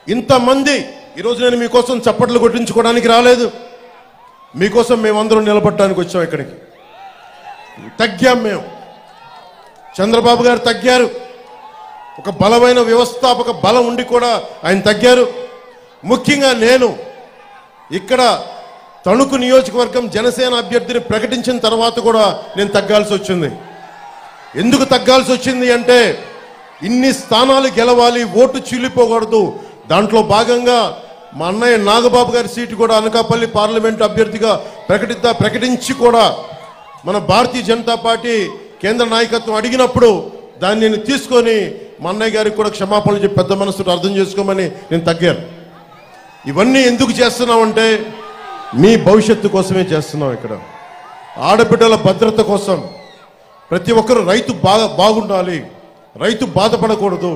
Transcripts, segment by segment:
ఇంతమంది ఈరోజు నేను మీకోసం చప్పట్లు కొట్టించుకోవడానికి రాలేదు. మీకోసం మేమందరం నిలబడడానికి వచ్చాం. ఇక్కడికి తగ్గాం మేము. చంద్రబాబు గారు తగ్గారు. ఒక బలమైన వ్యవస్థాపక బలం ఉండి కూడా ఆయన తగ్గారు. ముఖ్యంగా నేను ఇక్కడ తణుకు నియోజకవర్గం జనసేన అభ్యర్థిని ప్రకటించిన తర్వాత కూడా నేను తగ్గాల్సి వచ్చింది. ఎందుకు తగ్గాల్సి వచ్చింది అంటే ఇన్ని స్థానాలు గెలవాలి, ఓటు చీలిపోకూడదు. దాంట్లో భాగంగా మా అన్నయ్య నాగబాబు గారి సీటు కూడా అనకాపల్లి పార్లమెంటు అభ్యర్థిగా ప్రకటించి కూడా మన భారతీయ జనతా పార్టీ కేంద్ర నాయకత్వం అడిగినప్పుడు దాన్ని నేను తీసుకొని మా అన్నయ్య గారికి కూడా క్షమాపణలు చెప్పి పెద్ద మనసుతో అర్థం చేసుకోమని నేను తగ్గాను. ఇవన్నీ ఎందుకు చేస్తున్నామంటే మీ భవిష్యత్తు కోసమే చేస్తున్నాం. ఇక్కడ ఆడబిడ్డల భద్రత కోసం ప్రతి ఒక్కరు రైతు బాగుండాలి, రైతు బాధపడకూడదు,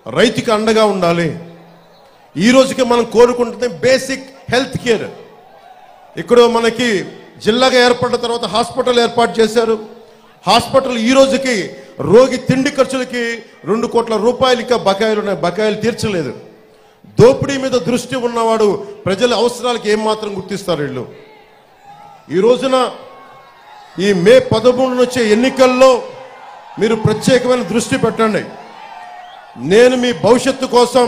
రైతుకి అండగా ఉండాలి. ఈ రోజుకి మనం కోరుకుంటుంది బేసిక్ హెల్త్ కేర్. ఇక్కడ మనకి జిల్లాగా ఏర్పడిన తర్వాత హాస్పిటల్ ఏర్పాటు చేశారు. హాస్పిటల్ ఈ రోజుకి రోగి తిండి ఖర్చులకి 2 కోట్ల రూపాయలు ఇంకా బకాయిలు ఉన్నాయి. బకాయిలు తీర్చలేదు. దోపిడీ మీద దృష్టి ఉన్నవాడు ప్రజల అవసరాలకి ఏమాత్రం గుర్తిస్తారు వీళ్ళు. ఈ రోజున ఈ మే 13 వచ్చే ఎన్నికల్లో మీరు ప్రత్యేకమైన దృష్టి పెట్టండి. నేను మీ భవిష్యత్తు కోసం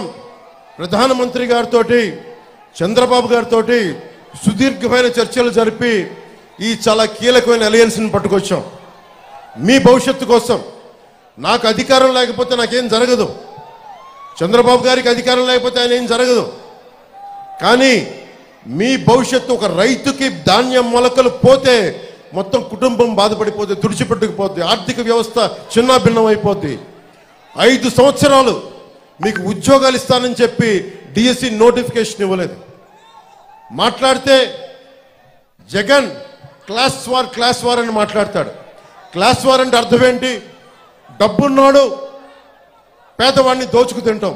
ప్రధానమంత్రి గారితో చంద్రబాబు గారితో సుదీర్ఘమైన చర్చలు జరిపి ఈ చాలా కీలకమైన అలయన్స్ని పట్టుకొచ్చాం. మీ భవిష్యత్తు కోసం. నాకు అధికారం లేకపోతే నాకేం జరగదు. చంద్రబాబు గారికి అధికారం లేకపోతే ఆయన ఏం జరగదు. కానీ మీ భవిష్యత్తు, ఒక రైతుకి ధాన్యం మొలకలు పోతే మొత్తం కుటుంబం బాధపడిపోద్ది, తుడిచిపెట్టుకుపోద్ది, ఆర్థిక వ్యవస్థ చిన్న భిన్నం అయిపోద్ది. 5 సంవత్సరాలు మీకు ఉద్యోగాలు ఇస్తానని చెప్పి డిఎస్సి నోటిఫికేషన్ ఇవ్వలేదు. మాట్లాడితే జగన్ క్లాస్ వార్ అని మాట్లాడతాడు. క్లాస్ వార్ అంటే అర్థం ఏంటి? డబ్బున్నాడు పేదవాడిని దోచుకు తింటాం.